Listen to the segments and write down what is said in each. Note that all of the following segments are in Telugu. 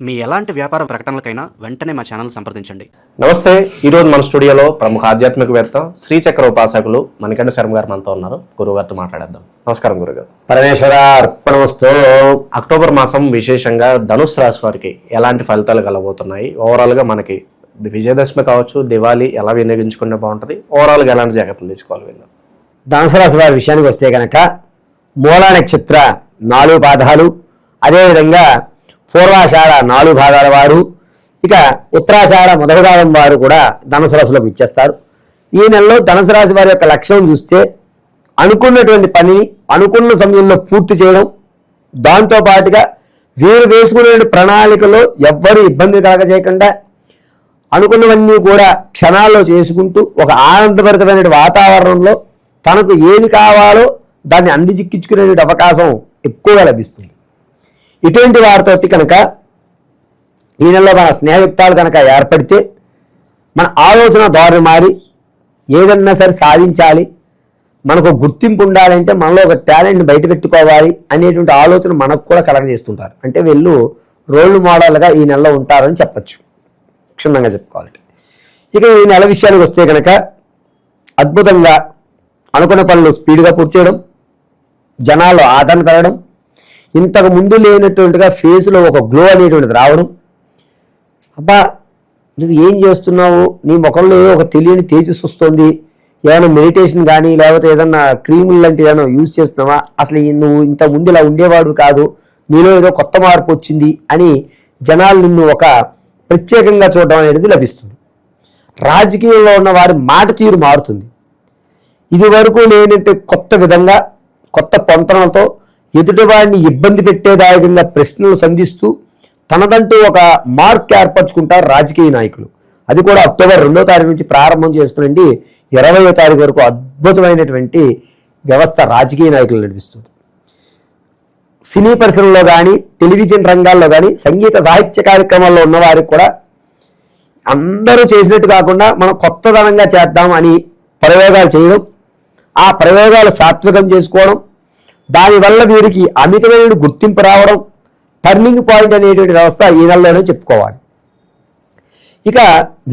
మీ ఎలాంటి వ్యాపార ప్రకటనలకైనా వెంటనే మా ఛానల్ సంప్రదించండి. నమస్తే. ఈరోజు మన స్టూడియోలో ప్రముఖ ఆధ్యాత్మికవేత్త శ్రీచక్ర ఉపాసకులు మణికంఠ శర్మ గారు మనతో ఉన్నారు. గురుగారితో మాట్లాడేద్దాం. నమస్కారం గురుగారు. పరమేశ్వర అర్పణమస్తు. అక్టోబర్ మాసం విశేషంగా ధనుసు రాశి వారికి ఎలాంటి ఫలితాలు కలగబోతున్నాయి? ఓవరాల్గా మనకి విజయదశమి కావచ్చు, దివాళీ ఎలా వినియోగించుకుంటే బాగుంటుంది, ఓవరాల్గా ఎలాంటి జాగ్రత్తలు తీసుకోవాలి విందాం. ధనుసు రాశి వారి విషయానికి వస్తే కనుక మూలా నక్షత్ర 4 పాదాలు, అదేవిధంగా పూర్వాషాఢ 4 పాదాల వారు, ఇక ఉత్తరాషాఢ మొదటి పాదం వారు కూడా ధనుసు రాశిలోకి ఇచ్చేస్తారు. ఈ నెలలో ధనుసు రాశి వారి యొక్క లక్ష్యం చూస్తే అనుకున్నటువంటి పనిని అనుకున్న సమయంలో పూర్తి చేయడం, దాంతోపాటుగా వీరు వేసుకునే ప్రణాళికలో ఎవ్వరూ ఇబ్బంది కలగజేయకుండా అనుకున్నవన్నీ కూడా క్షణాల్లో చేసుకుంటూ ఒక ఆనందభరితమైన వాతావరణంలో తనకు ఏది కావాలో దాన్ని అందిజిక్కించుకునే అవకాశం ఎక్కువగా లభిస్తుంది. ఇటువంటి వారితోటి కనుక ఈ నెలలో మన స్నేహయుక్తాలు కనుక ఏర్పడితే మన ఆలోచన ధోరణి మారి ఏదన్నా సరే సాధించాలి, మనకు గుర్తింపు ఉండాలంటే మనలో ఒక టాలెంట్ని బయట పెట్టుకోవాలి అనేటువంటి ఆలోచన మనకు కూడా కలగజేస్తుంటారు. అంటే వీళ్ళు రోల్ మోడల్గా ఈ నెలలో ఉంటారని చెప్పచ్చు, క్షుణ్ణంగా చెప్పుకోవాలంటే. ఇక ఈ నెల విషయానికి వస్తే కనుక అద్భుతంగా అనుకున్న పనులు స్పీడ్గా పూర్తి చేయడం, జనాల్లో ఆదరణ పెరగడం, ఇంతకు ముందు లేనటువంటిగా ఫేస్లో ఒక గ్లో అనేటువంటిది రావడం, అబ్బా నువ్వు ఏం చేస్తున్నావు, నీ ముఖంలో ఒక తెలియని తేజస్సు వస్తుంది, ఏమైనా మెడిటేషన్ కానీ లేకపోతే ఏదన్నా క్రీములు లాంటివి ఏమైనా యూజ్ చేస్తున్నావా, అసలు నువ్వు ఇంత ముందు ఇలా ఉండేవాడు కాదు, నీలో ఏదో కొత్త మార్పు వచ్చింది అని జనాలు నిన్ను ఒక ప్రత్యేకంగా చూడడం అనేది లభిస్తుంది. రాజకీయంలో ఉన్న వారి మాట తీరు మారుతుంది. ఇది వరకు లేనంటే కొత్త విధంగా కొత్త పొంతనలతో ఎదుటివాడిని ఇబ్బంది పెట్టేదాయకంగా ప్రశ్నలు సంధిస్తూ తనదంటూ ఒక మార్క్ ఏర్పరచుకుంటారు రాజకీయ నాయకులు. అది కూడా అక్టోబర్ 2వ తారీఖు నుంచి ప్రారంభం చేసుకునండి 20వ తారీఖు వరకు అద్భుతమైనటువంటి వ్యవస్థ రాజకీయ నాయకులు నడిపిస్తుంది. సినీ పరిశ్రమలో కానీ, టెలివిజన్ రంగాల్లో కానీ, సంగీత సాహిత్య కార్యక్రమాల్లో ఉన్నవారికి కూడా అందరూ చేసినట్టు కాకుండా మనం కొత్తదనంగా చేద్దాం అని ప్రయోగాలు చేయడం, ఆ ప్రయోగాలు సాత్వికం చేసుకోవడం, దానివల్ల వీరికి అమితమైన గుర్తింపు రావడం, టర్నింగ్ పాయింట్ అనేటువంటి వ్యవస్థ ఈ నెలలోనే చెప్పుకోవాలి. ఇక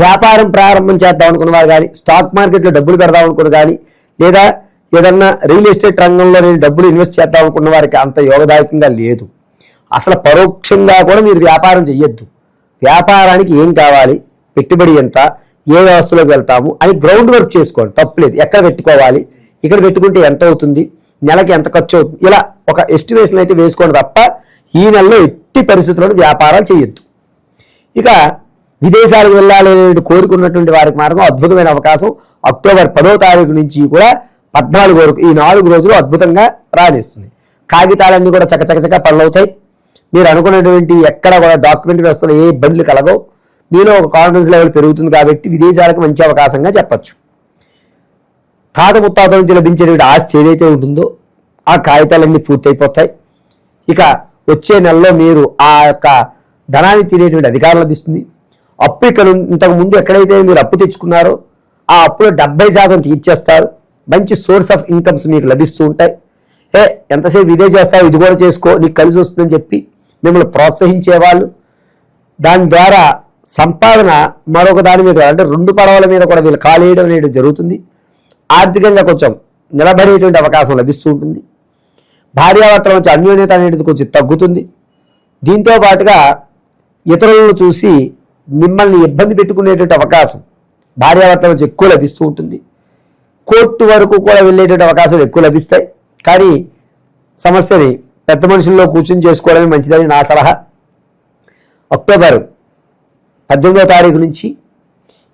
వ్యాపారం ప్రారంభం చేద్దాం అనుకున్న వారు కానీ, స్టాక్ మార్కెట్లో డబ్బులు పెడదాం అనుకున్న కానీ, లేదా ఏదన్నా రియల్ ఎస్టేట్ రంగంలో నేను డబ్బులు ఇన్వెస్ట్ చేద్దాం అనుకున్న వారికి అంత యోగదాయకంగా లేదు. అసలు పరోక్షంగా కూడా మీరు వ్యాపారం చెయ్యొద్దు. వ్యాపారానికి ఏం కావాలి, పెట్టుబడి ఎంత, ఏ వ్యవస్థలోకి వెళ్తాము అని గ్రౌండ్ వర్క్ చేసుకోండి, తప్పులేదు. ఎక్కడ పెట్టుకోవాలి, ఇక్కడ పెట్టుకుంటే ఎంత అవుతుంది, నెలకి ఎంత ఖర్చు అవుతుంది, ఇలా ఒక ఎస్టిమేషన్ అయితే వేసుకోండి తప్ప ఈ నెలలో ఎట్టి పరిస్థితుల్లో వ్యాపారాలు చేయొద్దు. ఇక విదేశాలకు వెళ్ళాలి కోరుకున్నటువంటి వారికి మాత్రం అద్భుతమైన అవకాశం అక్టోబర్ 10వ తారీఖు నుంచి కూడా 14 వరకు ఈ 4 రోజులు అద్భుతంగా రాణిస్తుంది. కాగితాలన్నీ కూడా చకచకచక పనులవుతాయి. మీరు అనుకున్నటువంటి ఎక్కడ కూడా డాక్యుమెంట్ వ్యవస్థలో ఏ ఇబ్బందులు కలగవు. మీలో ఒక కాన్ఫిడెన్స్ లెవెల్ పెరుగుతుంది కాబట్టి విదేశాలకు మంచి అవకాశంగా చెప్పచ్చు. తాత ముత్తాతల నుంచి లభించేటువంటి ఆస్తి ఏదైతే ఉంటుందో ఆ కాగితాలన్నీ పూర్తయిపోతాయి. ఇక వచ్చే నెలలో మీరు ఆ యొక్క ధనాన్ని తినేటువంటి అధికారం లభిస్తుంది. అప్పు ఇక్కడ ఇంతకు ముందు ఎక్కడైతే మీరు అప్పు తెచ్చుకున్నారో ఆ అప్పులో 70% తీర్చేస్తారు. మంచి సోర్స్ ఆఫ్ ఇన్కమ్స్ మీకు లభిస్తూ ఉంటాయి. ఎంతసేపు ఇదే చేస్తావు, ఇది కూడా చేసుకో, నీకు కలిసి వస్తుందని చెప్పి మిమ్మల్ని ప్రోత్సహించేవాళ్ళు, దాని ద్వారా సంపాదన మరొక దాని మీద అంటే 2 పడవల మీద కూడా వీళ్ళు కాలేయడం అనేది జరుగుతుంది. ఆర్థికంగా కొంచెం నిలబడేటువంటి అవకాశం లభిస్తూ ఉంటుంది. భార్యాభర్తల నుంచి అన్యోన్యత అనేది కొంచెం తగ్గుతుంది. దీంతో పాటుగా ఇతరులను చూసి మిమ్మల్ని ఇబ్బంది పెట్టుకునేటువంటి అవకాశం భార్యాభర్తల నుంచి ఎక్కువ లభిస్తూ ఉంటుంది. కోర్టు వరకు కూడా వెళ్ళేటువంటి అవకాశాలు ఎక్కువ లభిస్తాయి. కానీ సమస్యని పెద్ద మనుషుల్లో కూర్చొని చేసుకోవడమే మంచిదని నా సలహా. అక్టోబర్ 18వ తారీఖు నుంచి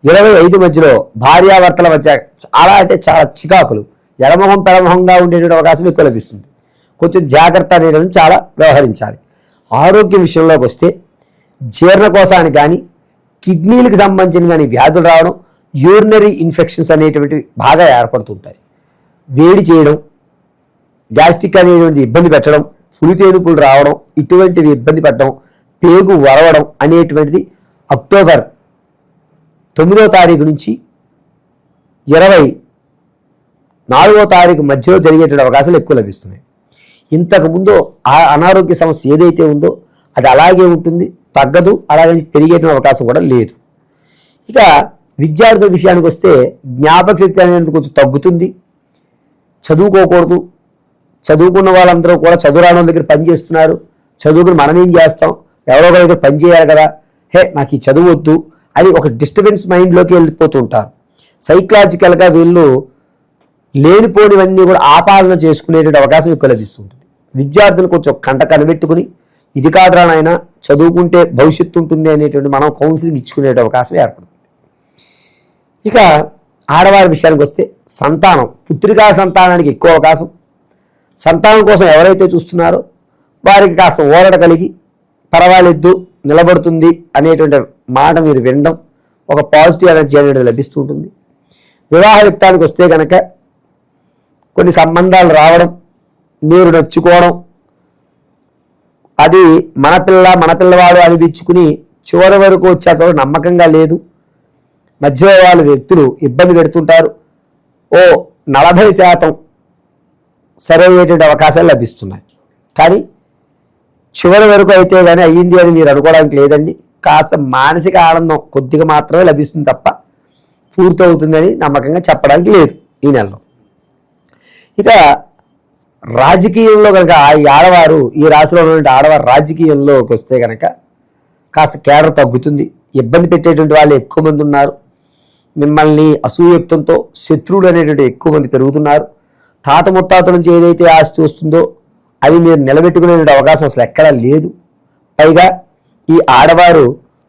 25 మధ్యలో భార్యాభర్తల మధ్య చాలా అంటే చాలా చికాకులు, ఎడమొహం పెడమొహంగా ఉండేటువంటి అవకాశం ఎక్కువ లభిస్తుంది. కొంచెం జాగ్రత్త అనేది చాలా వ్యవహరించాలి. ఆరోగ్య విషయంలోకి వస్తే జీర్ణకోశానికి కానీ, కిడ్నీలకు సంబంధించిన కానీ వ్యాధులు రావడం, యూరినరీ ఇన్ఫెక్షన్స్ అనేటువంటివి బాగా ఏర్పడుతుంటాయి. వేడి చేయడం, గ్యాస్ట్రిక్ అనేటువంటిది ఇబ్బంది పెట్టడం, పులితేనుపులు రావడం, ఇటువంటివి ఇబ్బంది పెట్టడం, పేగు వరవడం అనేటువంటిది అక్టోబర్ 9వ తారీఖు నుంచి 24వ తారీఖు మధ్యలో జరిగేటువంటి అవకాశాలు ఎక్కువ లభిస్తున్నాయి. ఇంతకుముందు ఆ అనారోగ్య సమస్య ఏదైతే ఉందో అది అలాగే ఉంటుంది, తగ్గదు, అలాగే పెరిగే అవకాశం కూడా లేదు. ఇక విద్యార్థుల విషయానికి వస్తే జ్ఞాపక శక్తి అనేది కొంచెం తగ్గుతుంది. చదువుకోకూడదు, చదువుకున్న వాళ్ళందరూ కూడా చదువురాని వాళ్ళ దగ్గర పని చేస్తున్నారు, చదువుకుని మనం ఏం చేస్తాం, ఎవరో ఒకరి దగ్గర పని చేయాలి కదా, నాకు ఈ చదువు వద్దు అని ఒక డిస్టర్బెన్స్ మైండ్లోకి వెళ్ళిపోతూ ఉంటారు. సైకలాజికల్గా వీళ్ళు లేనిపోనివన్నీ కూడా ఆపాదన చేసుకునేటువంటి అవకాశం ఎక్కువ లభిస్తుంటుంది. విద్యార్థులు కొంచెం కంట కనిపెట్టుకుని ఇది కాదురా నాయన చదువుకుంటే భవిష్యత్తు ఉంటుంది అనేటువంటి మనం కౌన్సిలింగ్ ఇచ్చుకునే అవకాశం ఏర్పడుతుంది. ఇక ఆడవారి విషయానికి వస్తే సంతానం, పుత్రికా సంతానానికి ఎక్కువ అవకాశం. సంతానం కోసం ఎవరైతే చూస్తున్నారో వారికి కాస్త ఓరట కలిగి పర్వాలేదు నిలబడుతుంది అనేటువంటి మాట మీరు వినడం, ఒక పాజిటివ్ ఎనర్జీ అనేది లభిస్తూ ఉంటుంది. వివాహ యుక్తానికి వస్తే కనుక కొన్ని సంబంధాలు రావడం, మీరు నచ్చుకోవడం, అది మన పిల్లవాడు అనిపించుకుని చివరి వరకు వచ్చేంతవరకు నమ్మకంగా లేదు, మధ్యలో వాళ్ళ వ్యక్తులు ఇబ్బంది పెడుతుంటారు. 40% సరైనటువంటి అవకాశాలు లభిస్తున్నాయి. కానీ చివరి వరకు అయితే కానీ అయ్యింది అని మీరు అనుకోవడానికి లేదండి. కాస్త మానసిక ఆనందం కొద్దిగా మాత్రమే లభిస్తుంది తప్ప పూర్తవుతుందని నమ్మకంగా చెప్పడానికి లేదు ఈ నెలలో. ఇక రాజకీయంలో కనుక ఈ రాశిలో ఉన్నటువంటి ఆడవారు రాజకీయంలోకి వస్తే కనుక కాస్త కేడర్ తగ్గుతుంది. ఇబ్బంది పెట్టేటువంటి వాళ్ళు ఎక్కువ మంది ఉన్నారు. మిమ్మల్ని అసూయక్తంతో శత్రువులు అనేటువంటి ఎక్కువ మంది పెరుగుతున్నారు. తాత ముత్తాతల నుంచి ఏదైతే ఆస్తి వస్తుందో అది మీరు నిలబెట్టుకునే అవకాశం అసలు ఎక్కడా లేదు. పైగా ఈ ఆడవారు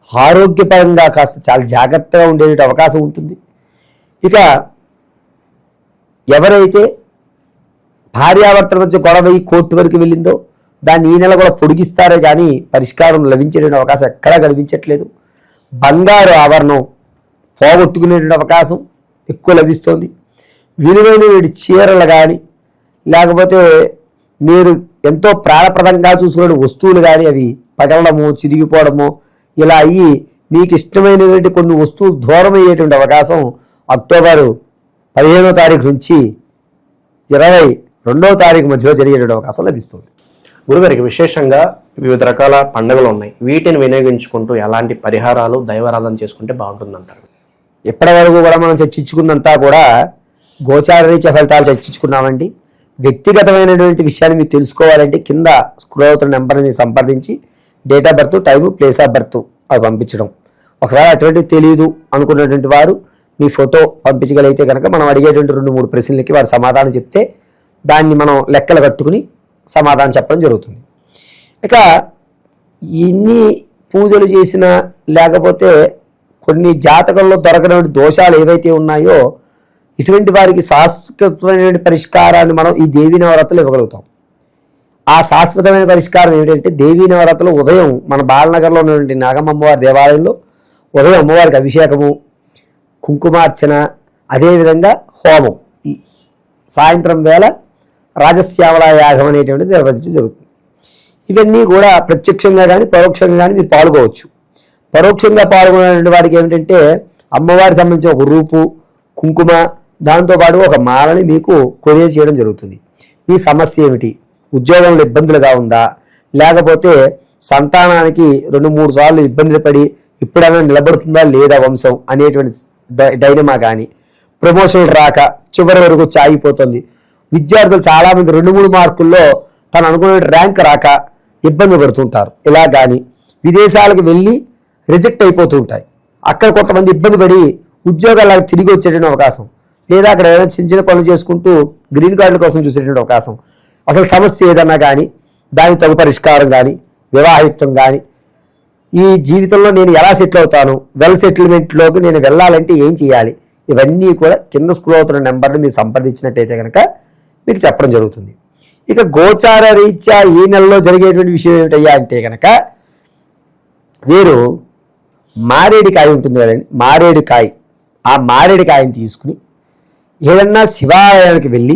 ఆరోగ్యపరంగా కాస్త చాలా జాగ్రత్తగా ఉండే అవకాశం ఉంటుంది. ఇక ఎవరైతే భార్యాభర్తల మధ్య గొడవ కోర్టు వరకు వెళ్ళిందో దాన్ని ఈ నెల కూడా పొడిగిస్తారే కానీ పరిష్కారం లభించేటువంటి అవకాశం ఎక్కడా కనిపించట్లేదు. బంగారు ఆభరణం పోగొట్టుకునేటువంటి అవకాశం ఎక్కువ లభిస్తోంది. విలువైన చీరలు కానీ లేకపోతే మీరు ఎంతో ప్రాణప్రదంగా చూసుకునే వస్తువులు కానీ అవి పగలడము, చిరిగిపోవడము ఇలా అయ్యి మీకు ఇష్టమైనటువంటి కొన్ని వస్తువులు దూరం అయ్యేటువంటి అవకాశం అక్టోబర్ 15వ తారీఖు నుంచి 22వ తారీఖు మధ్యలో జరిగేటువంటి అవకాశం లభిస్తుంది. గురుగారికి విశేషంగా వివిధ రకాల పండుగలు ఉన్నాయి, వీటిని వినియోగించుకుంటూ ఎలాంటి పరిహారాలు దైవారాధన చేసుకుంటే బాగుంటుందంటారు? ఇప్పటి వరకు కూడా మనం చర్చించుకున్నంతా కూడా గోచార రీత్యా ఫలితాలు చర్చించుకున్నామండి. వ్యక్తిగతమైనటువంటి విషయాన్ని మీకు తెలుసుకోవాలంటే కింద స్క్రోల్ అవుతున్న నెంబర్ని సంప్రదించి date of birth, time, place of birth అవి పంపించడం. ఒకవేళ అటువంటివి తెలియదు అనుకున్నటువంటి వారు మీ ఫోటో పంపించగలిగితే కనుక మనం అడిగేటువంటి 2-3 ప్రశ్నలకి వారు సమాధానం చెప్తే దాన్ని మనం లెక్కలు కట్టుకుని సమాధానం చెప్పడం జరుగుతుంది. ఇక ఇన్ని పూజలు చేసినా లేకపోతే కొన్ని జాతకంలో దొరకనటువంటి దోషాలు ఏవైతే ఉన్నాయో ఇటువంటి వారికి శాశ్వతమైన పరిష్కారాన్ని మనం ఈ దేవీ నవరాత్రులు ఇవ్వగలుగుతాం. ఆ శాశ్వతమైన పరిష్కారం ఏమిటంటే దేవీ నవరాత్రులు ఉదయం మన బాలనగర్లో ఉన్నటువంటి నాగమ్మవారి దేవాలయంలో ఉదయం అమ్మవారికి అభిషేకము, కుంకుమార్చన, అదేవిధంగా హోమం, సాయంత్రం వేళ రాజశ్యామల యాగం అనేటువంటిది నిర్వహించడం జరుగుతుంది. ఇవన్నీ కూడా ప్రత్యక్షంగా కానీ పరోక్షంగా కానీ మీరు పాల్గొవచ్చు. పరోక్షంగా పాల్గొనేటువంటి వారికి ఏమిటంటే అమ్మవారికి సంబంధించిన ఒక రూపు, కుంకుమ, దాంతోపాటు ఒక మాలని మీకు కొరియర్ చేయడం జరుగుతుంది. మీ సమస్య ఏమిటి, ఉద్యోగంలో ఇబ్బందులుగా ఉందా, లేకపోతే సంతానానికి 2-3 సార్లు ఇబ్బందులు పడి ఇప్పుడైనా నిలబడుతుందా లేదా వంశం అనేటువంటి డైనమా కానీ, ప్రమోషన్లు రాక చివరి వరకు ఆగిపోతుంది, విద్యార్థులు చాలామంది 2-3 మార్కుల్లో తను అనుకునే ర్యాంక్ రాక ఇబ్బంది పడుతుంటారు, ఇలా కానీ విదేశాలకు వెళ్ళి రిజెక్ట్ అయిపోతుంటాయి, అక్కడ కొంతమంది ఇబ్బంది పడి ఉద్యోగాలకు తిరిగి వచ్చేటువంటి అవకాశం, లేదా అక్కడ ఏదైనా చిన్న చిన్న పనులు చేసుకుంటూ గ్రీన్ కార్డుల కోసం చూసేటువంటి అవకాశం, అసలు సమస్య ఏదన్నా కానీ దానికి తగు పరిష్కారం కానీ, వివాహిత్వం కానీ, ఈ జీవితంలో నేను ఎలా సెటిల్ అవుతాను, వెల్ సెటిల్మెంట్లోకి నేను వెళ్ళాలంటే ఏం చేయాలి, ఇవన్నీ కూడా కింద స్క్రోల్ అవుతున్న నెంబర్ని మీరు సంప్రదించినట్టయితే కనుక మీకు చెప్పడం జరుగుతుంది. ఇక గోచార రీత్యా ఈ నెలలో జరిగేటువంటి విషయం ఏమిటయ్యా అంటే కనుక వీరు మారేడికాయ ఉంటుంది కదండి, మారేడికాయ, ఆ మారేడికాయని తీసుకుని ఏదన్నా శివాలయానికి వెళ్ళి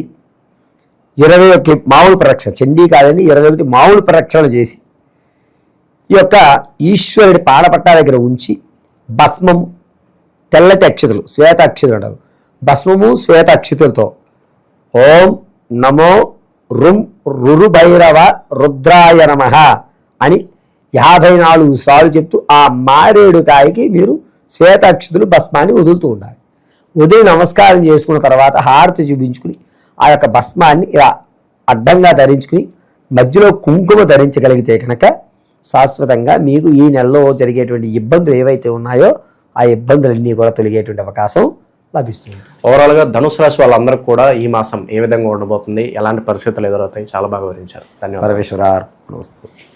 21 మామూలు ప్రదక్షిణ, చండీ కాదండి 21 మామూలు ప్రదక్షిణలు చేసి ఈ యొక్క ఈశ్వరుడి పాదపట్టా దగ్గర ఉంచి భస్మము, తెల్లటి అక్షతలు, శ్వేత అక్షతలు అంటారు, భస్మము శ్వేత అక్షతలతో ఓం నమో రుం రురు భైరవ రుద్రాయ నమః అని 54 సార్లు చెప్తూ ఆ మారేడు కాయకి మీరు శ్వేతాక్షతులు భస్మాన్ని వదులుతూ ఉండాలి. వదిలి నమస్కారం చేసుకున్న తర్వాత హారతి చూపించుకుని ఆ యొక్క భస్మాన్ని ఇలా అడ్డంగా ధరించుకుని మధ్యలో కుంకుమ ధరించగలిగితే కనుక శాశ్వతంగా మీకు ఈ నెలలో జరిగేటువంటి ఇబ్బందులు ఏవైతే ఉన్నాయో ఆ ఇబ్బందులన్నీ కూడా తొలగేటువంటి అవకాశం లభిస్తుంది. ఓవరాల్గా ధనుసు రాశి వాళ్ళందరికీ కూడా ఈ మాసం ఏ విధంగా ఉండబోతుంది, ఎలాంటి పరిస్థితులు ఎదురవుతాయి, చాలా బాగా వివరించారు. ధన్యవాదాలు. పరమేశ్వర నమస్తే.